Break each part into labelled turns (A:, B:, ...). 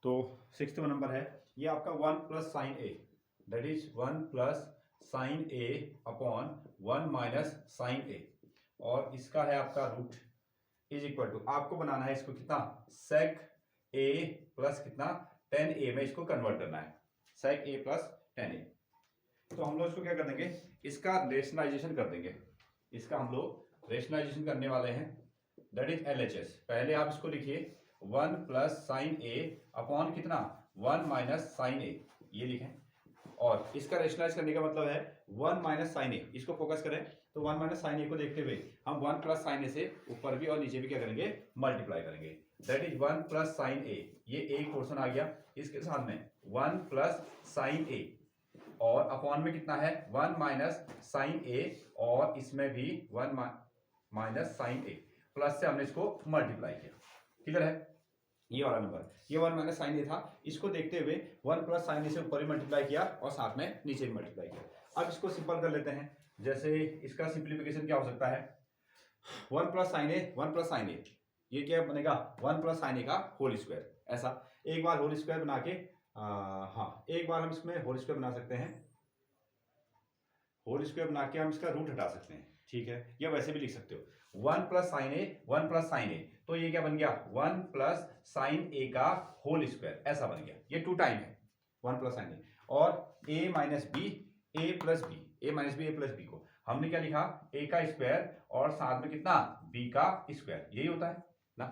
A: तो 6th number है, ये आपका 1 plus sine A, that is 1 plus sine A upon 1 minus sine ए, और इसका है आपका रूट इज इक्वल टू, आपको बनाना है इसको कितना, सेक ए प्लस कितना 10a में इसको कन्वर्ट करना है, सेक ए प्लस 10a। तो हम लोग इसको क्या कर देंगे, इसका रेशनलाइजेशन कर देंगे, इसका हम लोग रेशनलाइजेशन करने वाले हैं, दैट इज LHS। पहले आप इसको लिखिए 1 प्लस साइन ए अपॉन कितना 1 माइनस साइन ए, ये लिखें, और इसका रेशनलाइज करने का मतलब है 1 माइनस साइन ए, इसको फोकस करें तो 1 माइनस साइन ए को देखते हुए हम 1 प्लस साइन ए से ऊपर भी और नीचे भी क्या करेंगे, मल्टीप्लाई करेंगे, दैट इज 1 प्लस साइन ए, ये एक पोर्शन आ गया, इसके साथ में 1 प्लस साइन ए और अपॉन में कितना है 1 माइनस साइन ए, और इसमें भी 1 माइनस साइन ए, प्लस से हमने इसको मल्टीप्लाई किया, क्लियर है। ये वाला नंबर, ये 1 माइनस साइन ए था, इसको देखते हुए 1 प्लस साइन ए से ऊपर भी मल्टीप्लाई किया और साथ में नीचे भी मल्टीप्लाई किया। अब इसको सिंपल कर लेते हैं, जैसे इसका सिंप्लीफिकेशन क्या हो सकता है, 1 प्लस साइन ए, 1 प्लस साइन ए, ये क्या बनेगा 1 प्लस साइन ए का होल स्क्वायर, ऐसा एक बार होल स्क्वायर बना के हाँ एक बार हम इसमें होल स्क्वायर बना सकते हैं, होल स्क्वायर बना के हम इसका रूट हटा सकते हैं, ठीक है, या वैसे भी लिख सकते हो 1 प्लस साइन ए, 1 प्लस साइन ए, तो ये क्या बन गया 1 प्लस साइन ए का होल स्क्वायर, ऐसा बन गया, ये 2 टाइम है 1 प्लस साइन ए, और a minus b, a plus b, a minus b, a plus b को हमने क्या लिखा a का स्क्वायर और साथ में कितना b का स्क्वायर, यही होता है ना,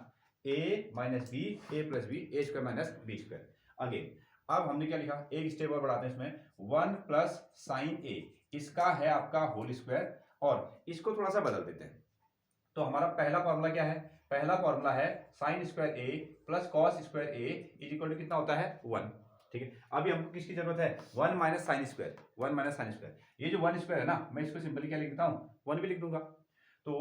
A: a minus b, a plus b, a square minus b square. Again अब हमने क्या लिखा, एक स्टेप और बढ़ाते हैं इसमें 1 प्लस साइन ए, इसका है आपका होल स्क्वायर, और इसको थोड़ा सा बदल देते हैं, तो हमारा पहला फॉर्मूला क्या है, पहला फॉर्मूला है sine square a plus cos square a is equal to कितना होता है 1, ठीक है। अभी हमको किसकी जरूरत है 1 minus sine square, 1 minus sine square, ये जो 1 स्क्वायर है ना, मैं इसको सिंपली क्या लिख देता हूँ 1 भी लिख दूंगा, तो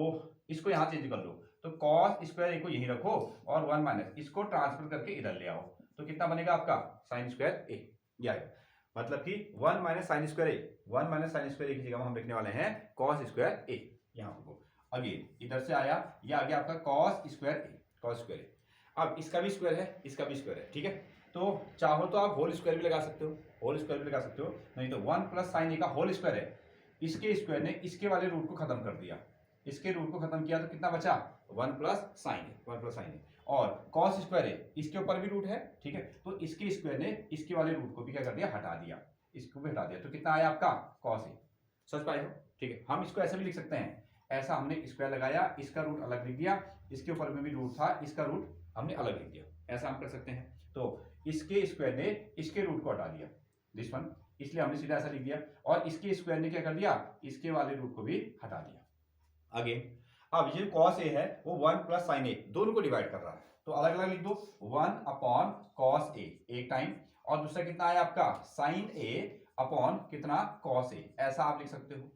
A: इसको यहाँ चेंज कर लो, तो कॉस स्क्वायर ए को यहीं रखो और 1 माइनस इसको ट्रांसफर करके इधर ले आओ, तो कितना बनेगा आपका साइन स्क्वायर ए, ये आएगा, मतलब कि 1 माइनस साइन स्क्वायर ए, 1 माइनस साइन स्क्वायर ए की जगह हम लिखने वाले हैं कॉस स्क्वायर ए, यहाँ पर अगेन इधर से आया, ये आ गया आपका कॉस स्क्वायर ए, कॉस स्क्वायर ए, अब इसका भी स्क्वायर है, इसका भी स्क्वायर है, ठीक है, तो चाहो तो आप होल स्क्वायर भी लगा सकते हो, होल स्क्वायर भी लगा सकते हो, नहीं तो 1 प्लस साइन ए का होल स्क्वायर है, इसके स्क्वायर ने इसके वाले रूट को खत्म कर दिया, इसके रूट को खत्म किया तो कितना बचा 1 प्लस साइन ए, 1 प्लस साइन ए, और कॉस स्क्वायर है इसके ऊपर भी रूट है, ठीक है, तो इसके स्क्वायर ने इसके वाले रूट को भी क्या कर दिया, हटा दिया, इसको भी हटा दिया, तो कितना आया आपका कॉस ए, समझ पाए हो, ठीक है। हम इसको ऐसे भी लिख सकते हैं, ऐसा हमने स्क्वायर लगाया, इसका रूट अलग लिख दिया, इसके ऊपर में भी रूट था, इसका रूट हमने अलग लिख दिया, ऐसा हम कर सकते हैं, तो इसके स्क्वायर ने इसके रूट को हटा दिया, दिस वन, इसलिए हमने सीधा ऐसा लिख दिया, और इसके स्क्वायर ने क्या कर दिया, इसके वाले रूट को भी हटा दिया। अगेन अब ये कॉस ए है वो 1 प्लस साइन ए, दोनों को डिवाइड कर रहा है, तो अलग अलग लिख दो, 1 अपॉन कॉस ए एक टाइम, और दूसरा कितना आया आपका साइन ए अपॉन कितना कॉस ए, ऐसा आप लिख सकते हो।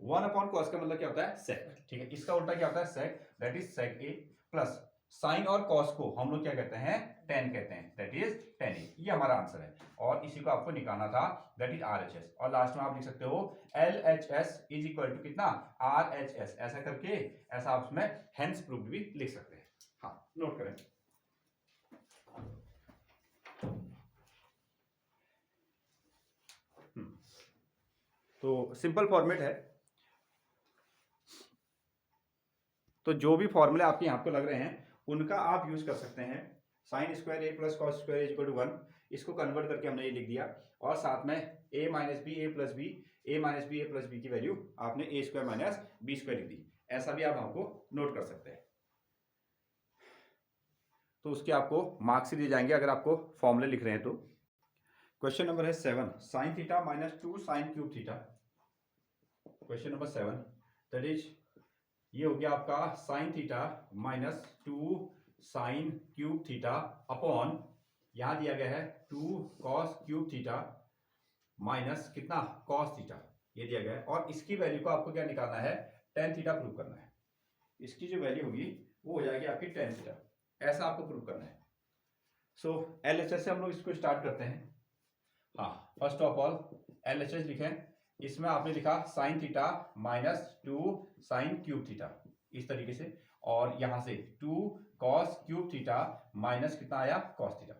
A: 1 अपॉन कॉस का मतलब क्या होता है सेक, ठीक है, इसका उल्टा क्या होता है sec, that is sec A, plus sine और कॉस को हम लोग क्या कहते हैं टेन कहते हैं, दैट इज टेन ए, ये हमारा आंसर है, और इसी को आपको निकालना था, दैट इज RHS, और लास्ट में आप लिख सकते हो LHS इज इक्वल टू कितना RHS, ऐसा करके ऐसा आप उसमें हेंस प्रूव्ड भी लिख सकते हैं, हाँ नोट करें। तो सिंपल फॉर्मेट है, तो जो भी फॉर्मूले आपके यहाँ पे लग रहे हैं उनका आप यूज कर सकते हैं, sine square a plus cos square equal to 1, इसको कन्वर्ट करके हमने ये लिख दिया, और साथ में a minus b, a plus b, a minus b, a plus b की वैल्यू आपने a square minus b square लिख दी, ऐसा भी आप हमको नोट कर सकते हैं, तो उसके आपको मार्क्स दिए जाएंगे अगर आपको फॉर्मूले लिख रहे हैं तो। क्वेश्चन नंबर है 7, sine theta minus 2 sine cube theta, question number 7, that is ये हो गया आपका sine theta minus 2 sine cube theta upon, यहां दिया गया है 2 कॉस क्यूब थीटा माइनस कितना कॉस थीटा, ये दिया गया है, और इसकी वैल्यू को आपको क्या निकालना है टेन थीटा प्रूव करना है, इसकी जो वैल्यू होगी वो हो जाएगी आपकी टेन थीटा, ऐसा आपको प्रूव करना है। सो LHS से हम लोग इसको स्टार्ट करते हैं, हाँ फर्स्ट ऑफ ऑल LHS लिखें, इसमें आपने लिखा sine theta minus 2 sine cube theta इस तरीके से, और यहां से 2 कॉस क्यूब थीटा माइनस कितना आया कॉस थीटा,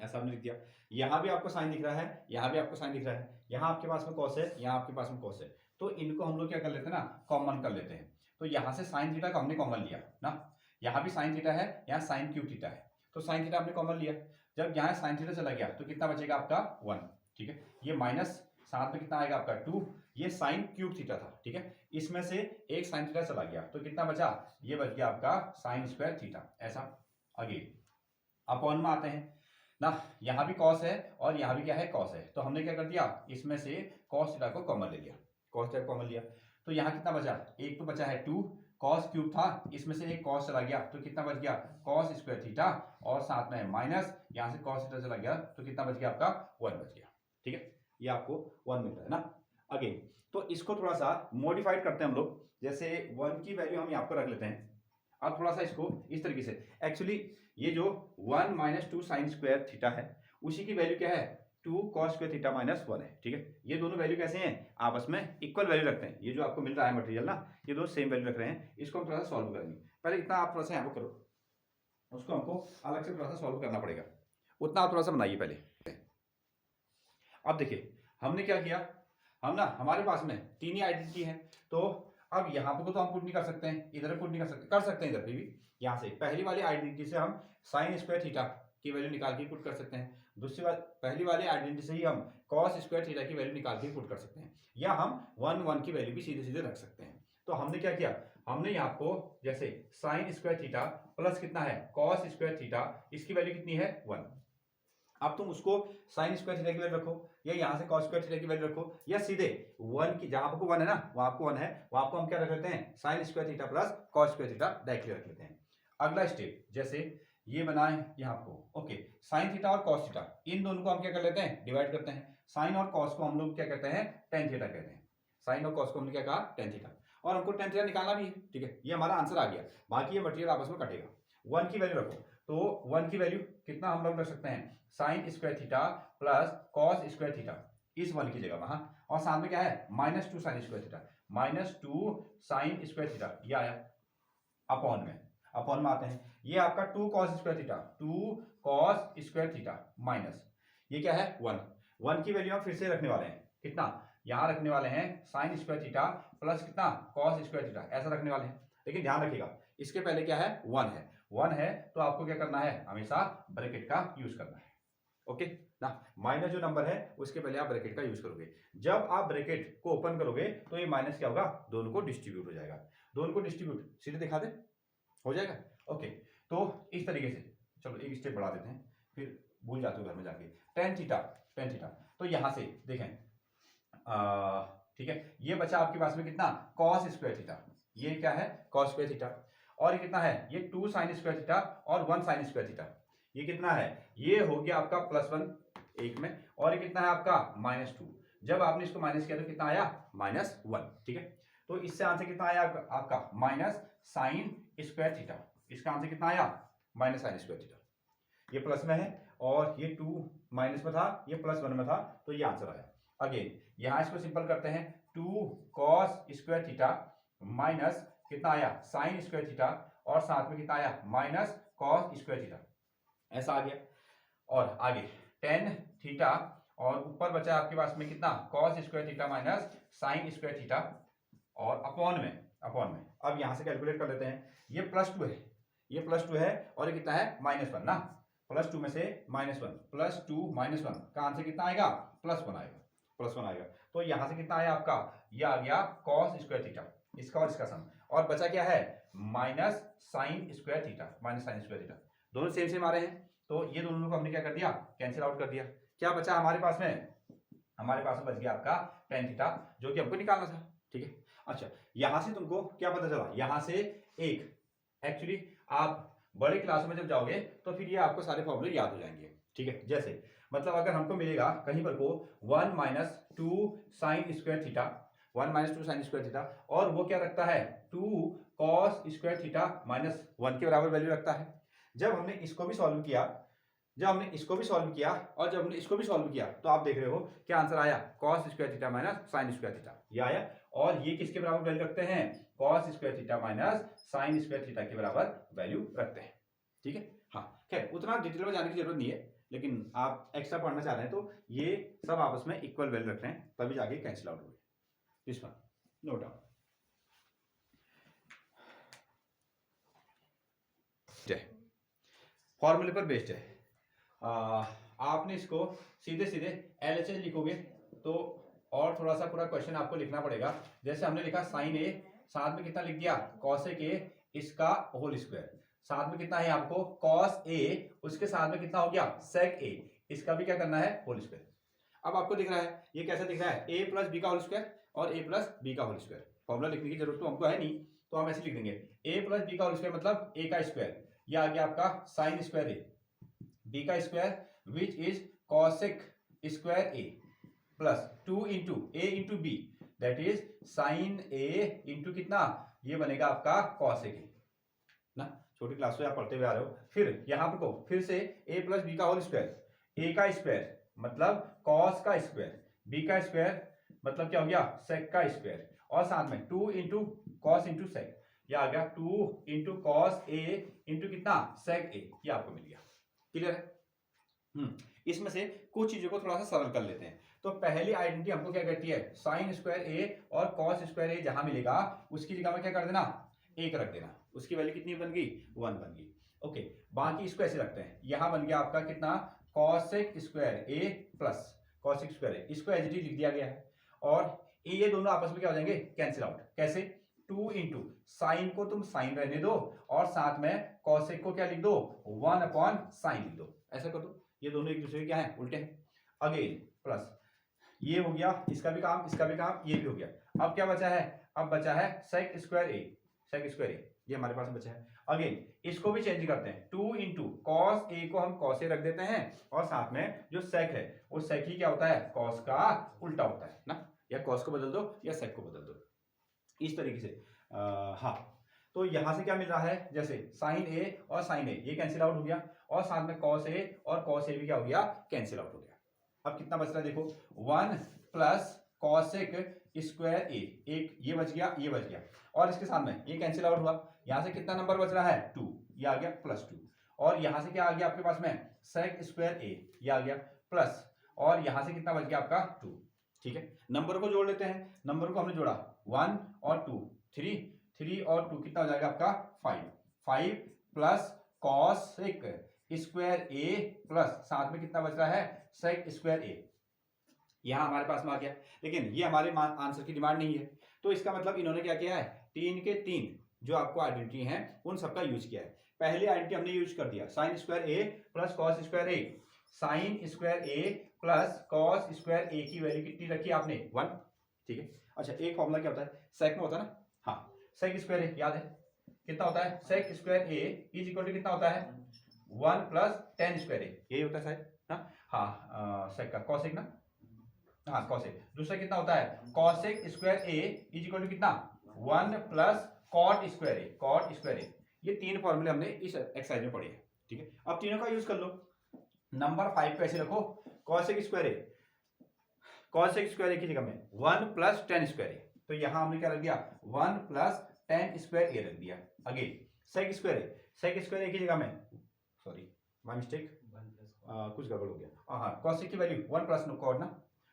A: ऐसा हमने लिख दिया। यहाँ भी आपको साइन दिख रहा है, यहाँ भी आपको साइन दिख रहा है, यहाँ आपके पास में कॉस है, यहाँ आपके पास में कॉस है, तो इनको हम लोग क्या कर लेते हैं ना, कॉमन कर लेते हैं। तो यहाँ से साइन थीटा को हमने कॉमन लिया ना, यहाँ भी साइन थीटा है, यहाँ साइन क्यूब थीटा है, तो साइन थीटा हमने कॉमन लिया। जब यहाँ साइन थीटा चला गया तो कितना बचेगा आपका 1, ठीक है। ये माइनस साथ में कितना आएगा आपका 2, ये साइन क्यूब थीटा था, ठीक है। इसमें से एक साइन थीटा चला गया तो कितना बचा, ये बच गया आपका साइन स्क्वायर थीटा। ऐसा आगे अपॉन में आते हैं ना, यहाँ भी कॉस है और यहाँ भी क्या है, कॉस है, तो हमने क्या कर दिया, इसमें से कॉस थीटा को कॉमन ले लिया, कॉस थीटा कॉमन लिया, तो यहाँ कितना बचा, एक तो बचा है 2, कॉस क्यूब था, इसमें से एक कॉस चला गया तो कितना बच गया, कॉस स्क्वायर थीटा, और साथ में माइनस यहाँ से कॉस थीटा चला गया तो कितना बच गया आपका 1 बच गया, ठीक है। ये आपको 1 मिल रहा है ना। अगेन तो इसको थोड़ा सा मॉडिफाइड करते हैं हम लोग, जैसे 1 की वैल्यू हम यहाँ पर रख लेते हैं। अब थोड़ा सा इसको इस तरीके से, एक्चुअली ये जो 1 माइनस 2 साइन स्क्वायर थीटा है उसी की वैल्यू क्या है, 2 कॉस स्क्वायर थीटा माइनस 1 है, ठीक है। ये दोनों वैल्यू कैसे हैं, आपस में इक्वल वैल्यू रखते हैं। ये जो आपको मिल रहा है मटेरियल ना, ये दोनों सेम वैल्यू रख रहे हैं। इसको हम थोड़ा सा सॉल्व करेंगे। पहले इतना आप थोड़ा सा यहाँ पर करो, उसको हमको अलग से थोड़ा सा सॉल्व करना पड़ेगा, उतना आप थोड़ा सा बनाइए पहले। अब देखिए हमने क्या किया, हम ना हमारे पास में 3 ही आइडेंटिटी है, तो अब यहाँ पर तो हम पुट नहीं कर सकते हैं, इधर पुट नहीं कर सकते हैं इधर भी। यहाँ से पहली वाली आइडेंटिटी से हम साइन स्क्वायर थीटा की वैल्यू निकाल के पुट कर सकते हैं, दूसरी बात पहली वाली आइडेंटिटी से ही हम कॉस स्क्वायर थीटा की वैल्यू निकाल के पुट कर सकते हैं, या हम 1 की वैल्यू भी सीधे सीधे रख सकते हैं। तो हमने क्या किया, हमने यहाँ को जैसे साइन स्क्वायर थीटा प्लस कितना है, कॉस स्क्वायर थीटा, इसकी वैल्यू कितनी है 1। अब तुम उसको साइन स्क्वायर थीटा की वैल्यू रखो, या यहाँ से कॉस स्क्वायर थीटा की वैल्यू रखो, या सीधे 1 की जहां आपको 1 है ना, वहां आपको 1 है, वहां आपको हम क्या रख लेते हैं, sine square theta plus cos square theta directly रख लेते हैं। अगला स्टेप, जैसे ये बनाए यहाँ आपको, ओके, साइन थीटा और कॉस थीटा, इन दोनों को हम क्या कर लेते हैं, डिवाइड करते हैं। साइन और कॉस को हम लोग क्या कहते हैं, टेन थीटा कहते हैं। साइन और कॉस को हमने क्या कहा, टेन थीटा, और हमको टेन थीटा निकालना भी है, ठीक है। ये हमारा आंसर आ गया, बाकी ये मटेरियल आपस में कटेगा। 1 की वैल्यू रखो, तो 1 की वैल्यू कितना हम लोग रख सकते हैं, sine square theta plus cos square theta, इस 1 की जगह वहां, और साथ में क्या है minus 2 sine square theta, minus 2 sine square theta, ये आया अपॉन में आते हैं। ये आपका 2 cos square theta, 2 cos square theta minus ये क्या है 1 की वैल्यू हम फिर से रखने वाले हैं, कितना यहां रखने वाले हैं, साइन स्क्वायर थीटा प्लस कितना कॉस स्क्वायर थीटा, ऐसा रखने वाले हैं। लेकिन ध्यान रखिएगा इसके पहले क्या है 1 है, तो आपको क्या करना है, हमेशा ब्रैकेट का यूज करना है, ओके ना। माइनस जो नंबर है उसके पहले आप ब्रैकेट का यूज करोगे। जब आप ब्रैकेट को ओपन करोगे तो ये माइनस क्या होगा, दोनों को डिस्ट्रीब्यूट हो जाएगा, दोनों को डिस्ट्रीब्यूट सीधे दिखा दे, हो जाएगा, ओके। तो इस तरीके से चलो एक स्टेप बढ़ा देते हैं, फिर भूल जाते हो घर में जाके। टेन थीटा तो यहां से देखें, ठीक है, ये बचा आपके पास में कितना, कॉस स्क्वायर थीटा, ये क्या है कॉस स्क्वायर थीटा, और ये कितना है, ये 2 साइन स्क्वायर थीटा और 1 साइन स्क्वायर थीटा, ये कितना है, ये हो गया आपका +1 एक में, और ये कितना है आपका -2। जब आपने इसको माइनस किया तो कितना आया, -1, ठीक है। तो इससे आंसर कितना आया आपका, माइनस साइन स्क्वायर थीटा, इसका आंसर कितना आया, माइनस साइन स्क्वायर थीटा। ये प्लस में है और ये 2 माइनस में था, ये +1 में था, तो ये आंसर आया। अगेन यहां इसको सिंपल करते हैं, 2 कॉस स्क्वायर थीटा माइनस कितना आया, साइन स्क्वायर थीटा, और साथ में कितना आया, माइनस कॉस स्क्वायर थीटा, ऐसा आ गया। और आगे टेन थीटा, और ऊपर बचा आपके पास में कितना, cos square theta minus sine square theta, और अपॉन में। अब यहां से कैलकुलेट कर लेते हैं, ये +2 है, ये +2 है, और ये कितना है -1 ना, +2 में से -1, +2 -1 का आंसर कितना आएगा, +1 आएगा। तो यहां से कितना आया आपका, ये आ गया कॉस स्क्वायर थीटा, इसका और इसका सम, और बचा क्या है, माइनस साइन स्क्वायर थीटा, दोनों सेम आ रहे हैं, तो ये दोनों को हमने क्या कर दिया, कैंसिल आउट कर दिया। क्या बचा हमारे पास में, बच गया आपका टेन थीटा, जो कि हमको निकालना था, ठीक है। अच्छा, यहां से तुमको क्या पता चला, यहां से एक, एक्चुअली आप बड़े क्लास में जब जाओगे तो फिर ये आपको सारे फॉर्मूले याद हो जाएंगे, ठीक है। जैसे मतलब अगर हमको मिलेगा कहीं पर को 1 - 2 sine square theta, 1 - 2 sine square theta, और वो क्या रखता है, 2 कॉस स्क्वायर थीटा -1 के बराबर वैल्यू रखता है। जब हमने इसको भी सॉल्व किया, और जब हमने इसको भी सॉल्व किया, तो आप देख रहे हो क्या आंसर आया, cos square theta minus sine square theta, ये आया। और ये किसके बराबर वैल्यू रखते हैं, cos square theta minus sine square theta के बराबर वैल्यू रखते हैं, ठीक है। हाँ खैर उतना डिटेल में जाने की जरूरत नहीं है, लेकिन आप एक्स्ट्रा पढ़ना चाह रहे हैं तो ये सब आपस में इक्वल वैल्यू रख रहे हैं, तभी जाके कैंसिल आउट होंगे। This one no doubt. फॉर्मूले पर बेस्ड है। आपने इसको सीधे सीधे LHS लिखोगे तो और थोड़ा सा पूरा क्वेश्चन आपको लिखना पड़ेगा। जैसे हमने लिखा साइन ए, साथ में कितना लिख दिया कॉसेक ए, इसका होल स्क्वायर, साथ में कितना है आपको कॉस ए, उसके साथ में कितना हो गया सेक ए, इसका भी क्या करना है होल स्क्वायर। अब आपको दिख रहा है ये कैसा दिख रहा है, ए प्लस बी का होल स्क्वायर और ए प्लस बी का होल स्क्वायर। फॉर्मूला लिखने की जरूरत तो हमको है नहीं, तो हम ऐसे लिख देंगे ए प्लस बी का होल स्क्वायर मतलब ए का स्क्वायर, ये आ गया आपका साइन स्क्वायर ए, बी का square which is cosec square a plus 2 into a into b that is sine a into कितना, ये बनेगा आपका कॉसेक ए ना, छोटी क्लास में आप पढ़ते हुए आ रहे हो। फिर यहाँ पर को फिर से ए प्लस बी का होल स्क्वायर, ए का स्क्वायर मतलब कॉस का स्क्वायर, बी का स्क्वायर मतलब क्या हो गया सेक का स्क्वायर, और साथ में 2 इंटू कॉस इंटू सेक, ये आ गया 2 इंटू कॉस ए इंटू कितना सेक ए, ये आपको मिल गया। क्लियर है? इसमें से कुछ चीजों को थोड़ा सा सरल कर लेते हैं। तो पहली आइडेंटिटी हमको क्या कहती है, साइन स्क्वायर ए और कॉस स्क्वायर ए जहां मिलेगा उसकी जगह में क्या कर देना 1 रख देना, उसकी वैल्यू कितनी बन गई 1 बन गई। ओके, बाकी इसको ऐसे रखते हैं, यहां बन गया आपका कितना cosec square a plus cosec square ए, इसको एज इट इज लिख दिया गया है, और ये दोनों आपस में क्या हो जाएंगे कैंसिल आउट। कैसे, 2 इंटू साइन को तुम साइन रहने दो और साथ में कॉसेक को क्या लिख दो 1 अपॉन साइन लिख दो, ऐसा कर दो, ये दोनों एक दूसरे के क्या है उल्टे हैं। अगेन प्लस ये हो गया, इसका भी काम इसका भी काम, ये भी हो गया। अब क्या बचा है, अब बचा है sec square A, sec square a ये हमारे पास बचा है। अगेन इसको भी चेंज करते हैं, 2 इंटू कॉस ए को हम कॉस ए रख देते हैं, और साथ में जो सेक है वो सेक ही क्या होता है कॉस का उल्टा होता है ना, या कॉस को बदल दो या सेक को बदल दो, इस तरीके से। हाँ, तो यहां से क्या मिल रहा है, जैसे साइन ए और साइन ए ये कैंसिल आउट हो गया, और साथ में कॉस ए और कॉस ए भी क्या हो गया कैंसिल आउट हो गया। अब कितना बच रहा है देखो, 1 प्लस कॉसेक स्क्वायर ए, एक ये बच गया ये बच गया, और इसके साथ में ये कैंसिल आउट हुआ, यहां से कितना नंबर बच रहा है 2, ये आ गया +2, और यहां से क्या आ गया आपके पास में सेक स्क्वायर ए, ये आ गया प्लस, और यहां से कितना बच गया आपका 2। ठीक है, नंबर को जोड़ लेते हैं, नंबर को हमने जोड़ा 1 और 2 3 और 2 कितना हो जाएगा आपका 5 plus cosec square a plus साथ में कितना बच रहा है सेक स्क्वायर ए, यहां हमारे पास में आ गया। लेकिन ये हमारे आंसर की डिमांड नहीं है, तो इसका मतलब इन्होंने क्या किया है 3 के 3 जो आपको आइडेंटिटी है उन सबका यूज किया है। पहली आइडेंटिटी हमने यूज कर दिया sign square a plus cos square A, sign square a plus cos square ए की वैल्यू कितनी रखी आपने 1। ठीक है, अच्छा एक फॉर्मूला क्या होता है सेक में होता है ना, हाँ सेक स्क्वायर ए याद है कितना होता है, sec square a is equal to कितना होता है 1 प्लस tan स्क्वायर ए, यही होता है शायद। हाँ सेक का कॉसेक ना, हाँ कॉसेक, दूसरा कितना होता है cosec square a is equal to कितना 1 plus cot square a, cot square a. ये 3 फॉर्मूले हमने इस एक्सरसाइज में पढ़े हैं। ठीक है, अब तीनों का यूज कर लो। नंबर 5 को ऐसे रखो, कॉसेक स्क्वायर ए, कॉसेक स्क्वायर ए की जगह में 1 प्लस tan स्क्वायर ए, तो यहां हमने क्या रख दिया 1 प्लस tan स्क्वायर ए रख दिया। अगेन सेक स्क्वायर ए, सेक स्क्वायर ए की जगह में सॉरी माय मिस्टेक, कुछ गड़बड़ हो गया, हाँ कॉसेक की वैल्यू 1 प्लस कॉट ना,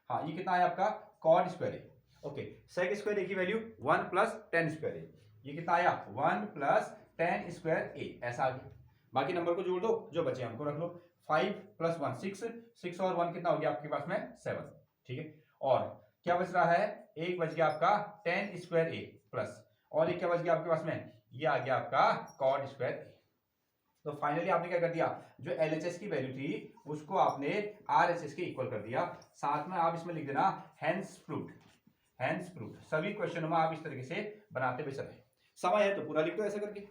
A: हाँ ये कितना है आपका कॉट स्क्वायर ए। ओके, सेक स्क्वायर ए की value 1 plus tan square a, ये कितना आया 1 प्लस tan स्क्वायर ए, ऐसा आ गया। बाकी नंबर को जोड़ दो, जो बचे हमको रख लो, 5 प्लस 1 6 और 1 कितना हो गया आपके पास में 7। ठीक है, और क्या बच रहा है, एक बच गया आपका tan स्क्वायर ए प्लस, और एक क्या बच गया आपके पास में, ये आ गया आपका कॉट स्क्वायर ए। तो फाइनली आपने क्या कर दिया, जो LHS की वैल्यू थी उसको आपने RHS के इक्वल कर दिया। साथ में आप इसमें लिख देना हेंस प्रूव्ड, हेंस प्रूव्ड। सभी क्वेश्चनों में आप इस तरीके से बनाते हुए चले, समय है तो पूरा लिख दो ऐसा करके।